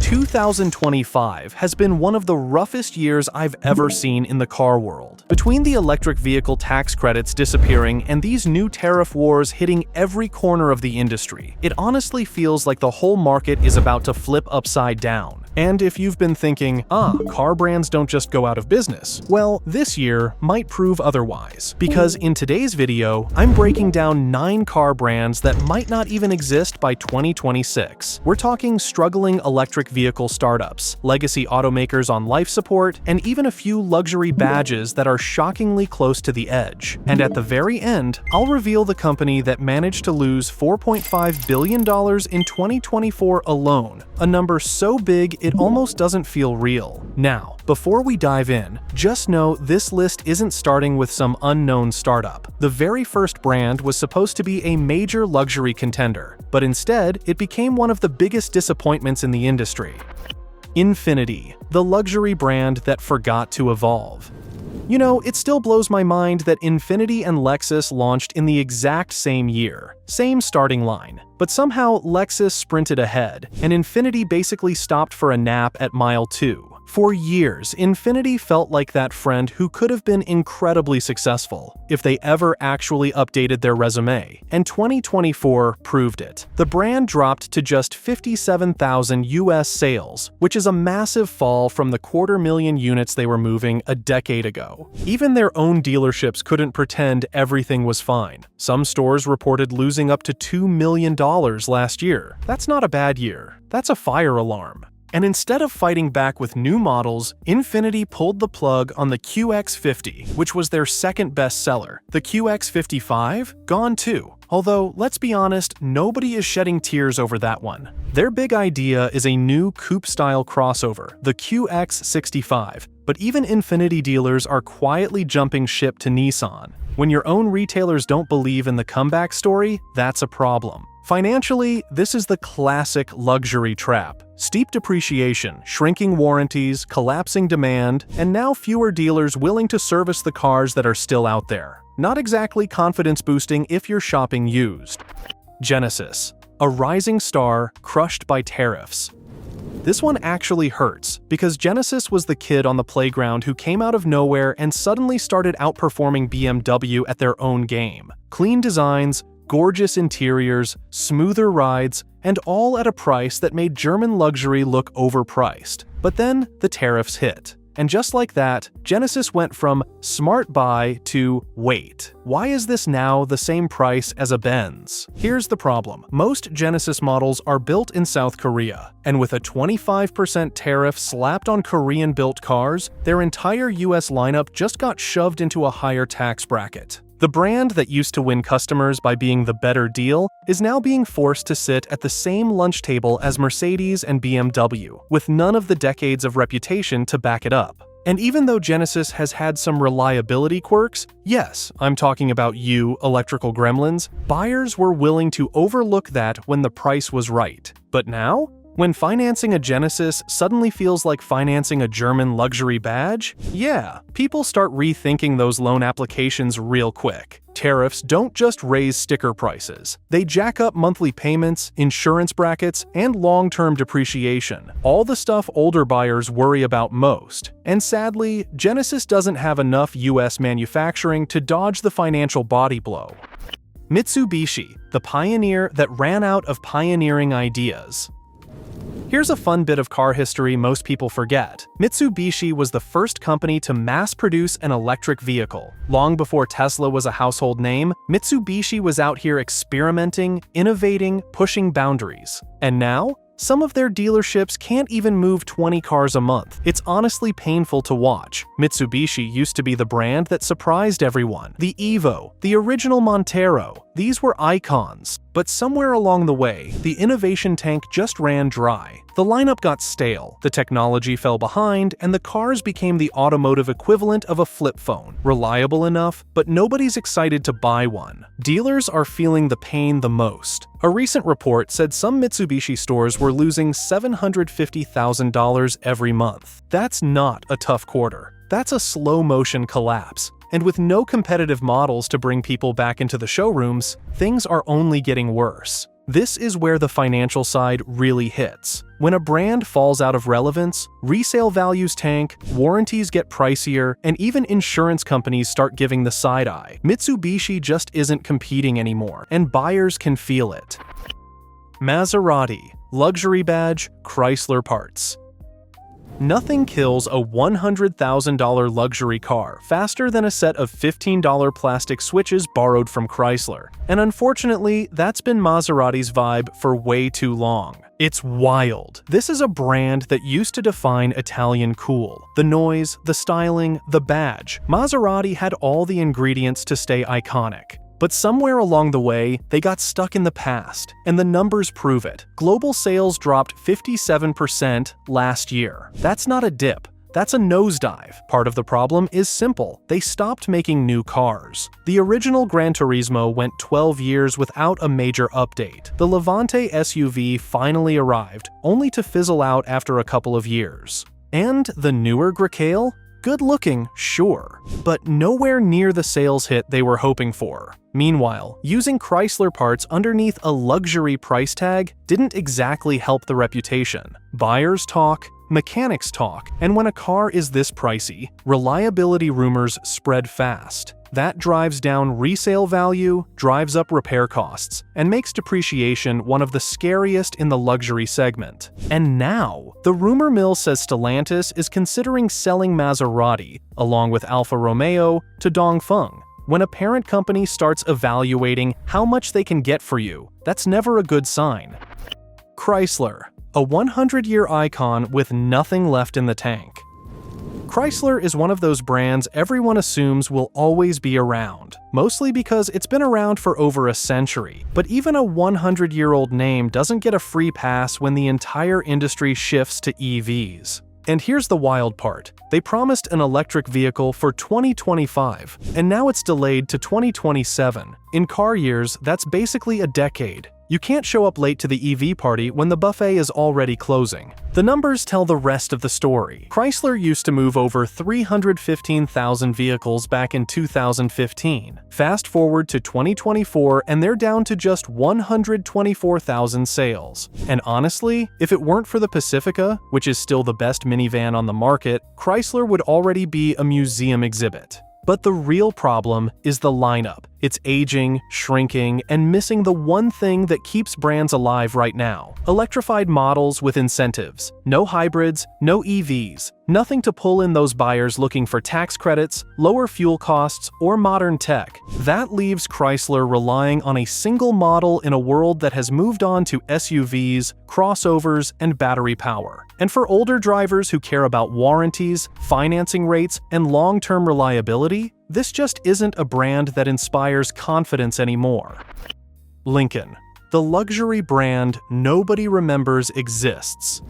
2025 has been one of the roughest years I've ever seen in the car world. Between the electric vehicle tax credits disappearing and these new tariff wars hitting every corner of the industry, it honestly feels like the whole market is about to flip upside down. And if you've been thinking, car brands don't just go out of business, well, this year might prove otherwise. Because in today's video, I'm breaking down 9 car brands that might not even exist by 2026. We're talking struggling electric vehicle startups, legacy automakers on life support, and even a few luxury badges that are shockingly close to the edge. And at the very end, I'll reveal the company that managed to lose $4.5 billion in 2024 alone, a number so big it almost doesn't feel real. Now, before we dive in, just know this list isn't starting with some unknown startup. The very first brand was supposed to be a major luxury contender, but instead, it became one of the biggest disappointments in the industry. Infiniti, the luxury brand that forgot to evolve. You know, it still blows my mind that Infiniti and Lexus launched in the exact same year, same starting line, but somehow Lexus sprinted ahead, and Infiniti basically stopped for a nap at mile 2. For years, Infiniti felt like that friend who could have been incredibly successful if they ever actually updated their resume, and 2024 proved it. The brand dropped to just 57,000 US sales, which is a massive fall from the 250,000 units they were moving a decade ago. Even their own dealerships couldn't pretend everything was fine. Some stores reported losing up to $2 million last year. That's not a bad year. That's a fire alarm. And instead of fighting back with new models, Infiniti pulled the plug on the QX50, which was their second best seller. The QX55? Gone too. Although, let's be honest, nobody is shedding tears over that one. Their big idea is a new coupe-style crossover, the QX65. But even Infiniti dealers are quietly jumping ship to Nissan. When your own retailers don't believe in the comeback story, that's a problem. Financially, this is the classic luxury trap. Steep depreciation, shrinking warranties, collapsing demand, and now fewer dealers willing to service the cars that are still out there. Not exactly confidence-boosting if you're shopping used. Genesis, a rising star crushed by tariffs. This one actually hurts, because Genesis was the kid on the playground who came out of nowhere and suddenly started outperforming BMW at their own game. Clean designs, gorgeous interiors, smoother rides, and all at a price that made German luxury look overpriced. But then the tariffs hit. And just like that, Genesis went from smart buy to wait. Why is this now the same price as a Benz? Here's the problem. Most Genesis models are built in South Korea, and with a 25% tariff slapped on Korean-built cars, their entire US lineup just got shoved into a higher tax bracket. The brand that used to win customers by being the better deal is now being forced to sit at the same lunch table as Mercedes and BMW, with none of the decades of reputation to back it up. And even though Genesis has had some reliability quirks, yes, I'm talking about you, electrical gremlins, buyers were willing to overlook that when the price was right. But now? When financing a Genesis suddenly feels like financing a German luxury badge? Yeah, people start rethinking those loan applications real quick. Tariffs don't just raise sticker prices. They jack up monthly payments, insurance brackets, and long-term depreciation. All the stuff older buyers worry about most. And sadly, Genesis doesn't have enough US manufacturing to dodge the financial body blow. Mitsubishi, the pioneer that ran out of pioneering ideas. Here's a fun bit of car history most people forget. Mitsubishi was the first company to mass-produce an electric vehicle. Long before Tesla was a household name, Mitsubishi was out here experimenting, innovating, pushing boundaries. And now? Some of their dealerships can't even move 20 cars a month. It's honestly painful to watch. Mitsubishi used to be the brand that surprised everyone. The Evo, the original Montero, these were icons. But somewhere along the way, the innovation tank just ran dry. The lineup got stale, the technology fell behind, and the cars became the automotive equivalent of a flip phone. Reliable enough, but nobody's excited to buy one. Dealers are feeling the pain the most. A recent report said some Mitsubishi stores were losing $750,000 every month. That's not a tough quarter. That's a slow-motion collapse. And with no competitive models to bring people back into the showrooms, things are only getting worse. This is where the financial side really hits. When a brand falls out of relevance, resale values tank, warranties get pricier, and even insurance companies start giving the side eye. Mitsubishi just isn't competing anymore, and buyers can feel it. Maserati, luxury badge, Chrysler parts. Nothing kills a $100,000 luxury car faster than a set of $15 plastic switches borrowed from Chrysler. And unfortunately, that's been Maserati's vibe for way too long. It's wild. This is a brand that used to define Italian cool. The noise, the styling, the badge. Maserati had all the ingredients to stay iconic. But somewhere along the way, they got stuck in the past, and the numbers prove it. Global sales dropped 57% last year. That's not a dip. That's a nosedive. Part of the problem is simple. They stopped making new cars. The original Gran Turismo went 12 years without a major update. The Levante SUV finally arrived, only to fizzle out after a couple of years. And the newer Grecale? Good looking, sure, but nowhere near the sales hit they were hoping for. Meanwhile, using Chrysler parts underneath a luxury price tag didn't exactly help the reputation. Buyers talk, mechanics talk, and when a car is this pricey, reliability rumors spread fast. That drives down resale value, drives up repair costs, and makes depreciation one of the scariest in the luxury segment. And now, the rumor mill says Stellantis is considering selling Maserati, along with Alfa Romeo, to Dongfeng. When a parent company starts evaluating how much they can get for you, that's never a good sign. Chrysler, a 100-year icon with nothing left in the tank. Chrysler is one of those brands everyone assumes will always be around, mostly because it's been around for over a century. But even a 100-year-old name doesn't get a free pass when the entire industry shifts to EVs. And here's the wild part. They promised an electric vehicle for 2025, and now it's delayed to 2027. In car years, that's basically a decade. You can't show up late to the EV party when the buffet is already closing. The numbers tell the rest of the story. Chrysler used to move over 315,000 vehicles back in 2015. Fast forward to 2024 and they're down to just 124,000 sales. And honestly, if it weren't for the Pacifica, which is still the best minivan on the market, Chrysler would already be a museum exhibit. But the real problem is the lineup. It's aging, shrinking, and missing the one thing that keeps brands alive right now. Electrified models with incentives. No hybrids, no EVs. Nothing to pull in those buyers looking for tax credits, lower fuel costs, or modern tech. That leaves Chrysler relying on a single model in a world that has moved on to SUVs, crossovers, and battery power. And for older drivers who care about warranties, financing rates, and long-term reliability, this just isn't a brand that inspires confidence anymore. Lincoln, the luxury brand nobody remembers exists.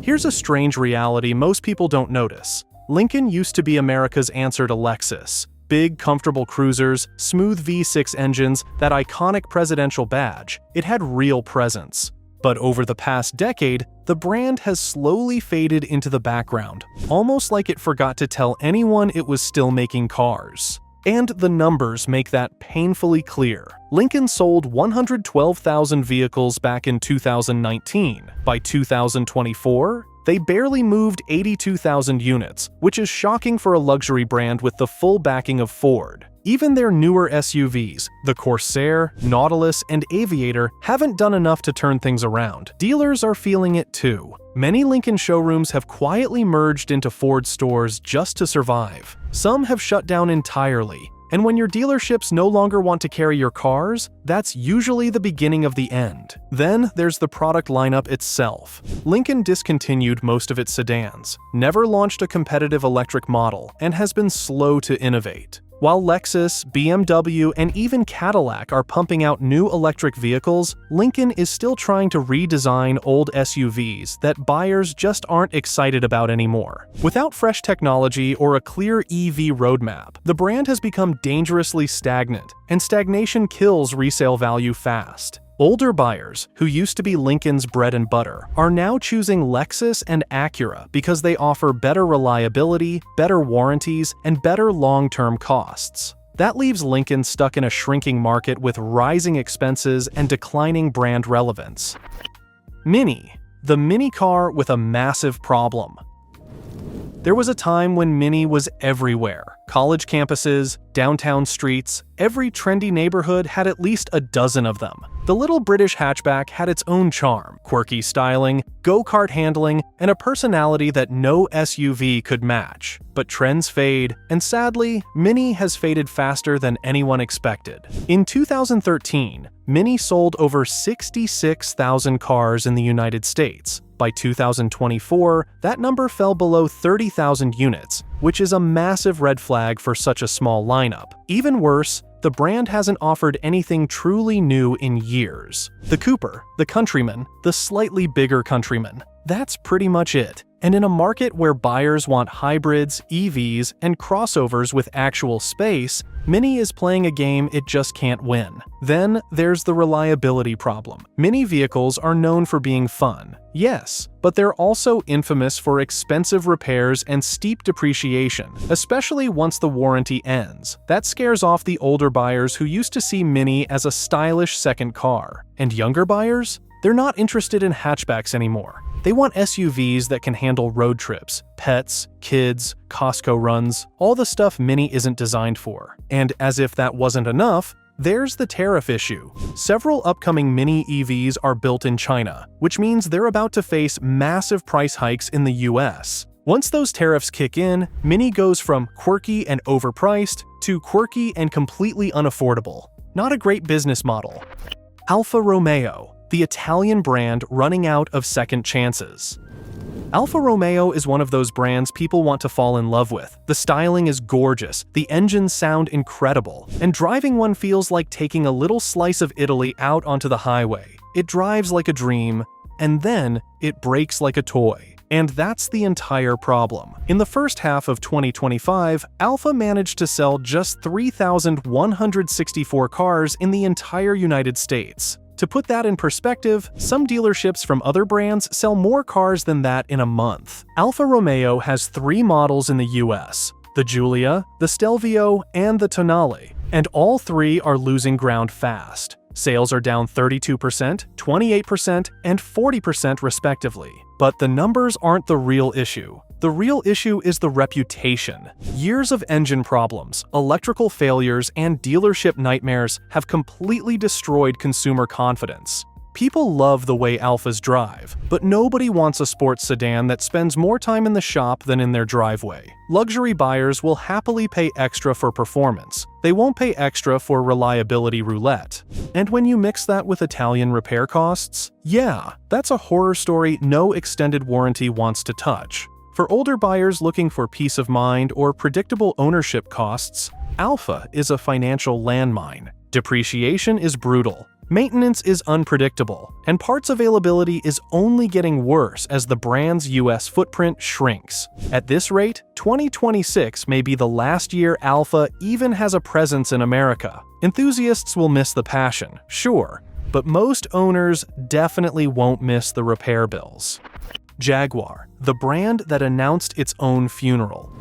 Here's a strange reality most people don't notice. Lincoln used to be America's answer to Lexus. Big, comfortable cruisers, smooth V6 engines, that iconic presidential badge. It had real presence. But over the past decade, the brand has slowly faded into the background, almost like it forgot to tell anyone it was still making cars. And the numbers make that painfully clear. Lincoln sold 112,000 vehicles back in 2019. By 2024, they barely moved 82,000 units, which is shocking for a luxury brand with the full backing of Ford. Even their newer SUVs, the Corsair, Nautilus, and Aviator, haven't done enough to turn things around. Dealers are feeling it too. Many Lincoln showrooms have quietly merged into Ford stores just to survive. Some have shut down entirely. And when your dealerships no longer want to carry your cars, that's usually the beginning of the end. Then there's the product lineup itself. Lincoln discontinued most of its sedans, never launched a competitive electric model, and has been slow to innovate. While Lexus, BMW, and even Cadillac are pumping out new electric vehicles, Lincoln is still trying to redesign old SUVs that buyers just aren't excited about anymore. Without fresh technology or a clear EV roadmap, the brand has become dangerously stagnant, and stagnation kills resale value fast. Older buyers, who used to be Lincoln's bread and butter, are now choosing Lexus and Acura because they offer better reliability, better warranties, and better long-term costs. That leaves Lincoln stuck in a shrinking market with rising expenses and declining brand relevance. Mini, the mini car with a massive problem. There was a time when Mini was everywhere. College campuses, downtown streets, every trendy neighborhood had at least a dozen of them. The little British hatchback had its own charm, quirky styling, go-kart handling, and a personality that no SUV could match. But trends fade, and sadly, Mini has faded faster than anyone expected. In 2013, Mini sold over 66,000 cars in the United States. By 2024, that number fell below 30,000 units, which is a massive red flag for such a small lineup. Even worse, the brand hasn't offered anything truly new in years. The Cooper, the Countryman, the slightly bigger Countryman. That's pretty much it. And in a market where buyers want hybrids, EVs, and crossovers with actual space, Mini is playing a game it just can't win. Then there's the reliability problem. Mini vehicles are known for being fun, yes, but they're also infamous for expensive repairs and steep depreciation, especially once the warranty ends. That scares off the older buyers who used to see Mini as a stylish second car. And younger buyers? They're not interested in hatchbacks anymore. They want SUVs that can handle road trips, pets, kids, Costco runs, all the stuff Mini isn't designed for. And as if that wasn't enough, there's the tariff issue. Several upcoming Mini EVs are built in China, which means they're about to face massive price hikes in the US. Once those tariffs kick in, Mini goes from quirky and overpriced to quirky and completely unaffordable. Not a great business model. Alfa Romeo, the Italian brand running out of second chances. Alfa Romeo is one of those brands people want to fall in love with. The styling is gorgeous, the engines sound incredible, and driving one feels like taking a little slice of Italy out onto the highway. It drives like a dream, and then it brakes like a toy. And that's the entire problem. In the first half of 2025, Alfa managed to sell just 3,164 cars in the entire United States. To put that in perspective, some dealerships from other brands sell more cars than that in a month. Alfa Romeo has 3 models in the US: the Giulia, the Stelvio, and the Tonale, and all 3 are losing ground fast. Sales are down 32%, 28%, and 40% respectively. But the numbers aren't the real issue. The real issue is the reputation. Years of engine problems, electrical failures, and dealership nightmares have completely destroyed consumer confidence. People love the way Alfas drive, but nobody wants a sports sedan that spends more time in the shop than in their driveway. Luxury buyers will happily pay extra for performance. They won't pay extra for reliability roulette. And when you mix that with Italian repair costs, yeah, that's a horror story no extended warranty wants to touch. For older buyers looking for peace of mind or predictable ownership costs, Alfa is a financial landmine. Depreciation is brutal. Maintenance is unpredictable, and parts availability is only getting worse as the brand's US footprint shrinks. At this rate, 2026 may be the last year Alfa even has a presence in America. Enthusiasts will miss the passion, sure, but most owners definitely won't miss the repair bills. Jaguar, the brand that announced its own funeral.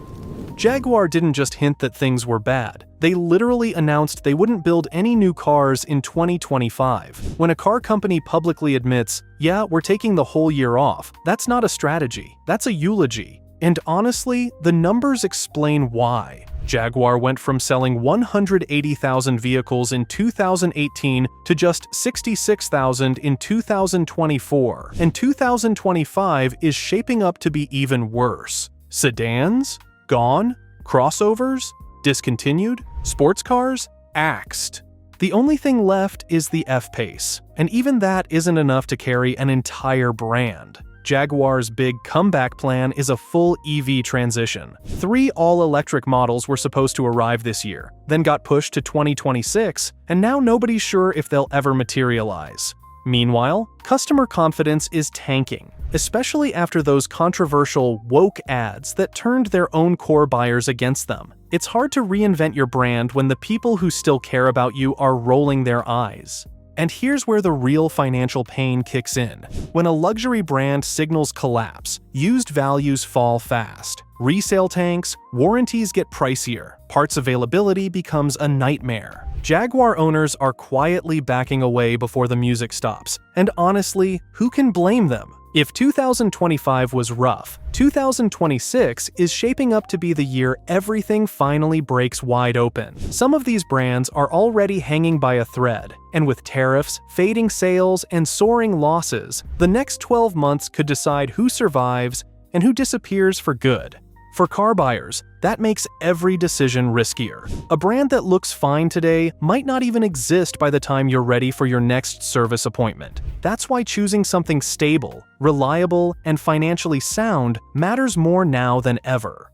Jaguar didn't just hint that things were bad. They literally announced they wouldn't build any new cars in 2025. When a car company publicly admits, yeah, we're taking the whole year off, that's not a strategy, that's a eulogy. And honestly, the numbers explain why. Jaguar went from selling 180,000 vehicles in 2018 to just 66,000 in 2024, and 2025 is shaping up to be even worse. Sedans? Gone? Crossovers? Discontinued? Sports cars? Axed. The only thing left is the F-Pace, and even that isn't enough to carry an entire brand. Jaguar's big comeback plan is a full EV transition. 3 all-electric models were supposed to arrive this year, then got pushed to 2026, and now nobody's sure if they'll ever materialize. Meanwhile, customer confidence is tanking, especially after those controversial woke ads that turned their own core buyers against them. It's hard to reinvent your brand when the people who still care about you are rolling their eyes. And here's where the real financial pain kicks in. When a luxury brand signals collapse, used values fall fast. Resale tanks, warranties get pricier, Parts availability becomes a nightmare. Jaguar owners are quietly backing away before the music stops, and honestly, who can blame them? If 2025 was rough, 2026 is shaping up to be the year everything finally breaks wide open. Some of these brands are already hanging by a thread, and with tariffs, fading sales, and soaring losses, the next 12 months could decide who survives and who disappears for good. For car buyers, that makes every decision riskier. A brand that looks fine today might not even exist by the time you're ready for your next service appointment. That's why choosing something stable, reliable, and financially sound matters more now than ever.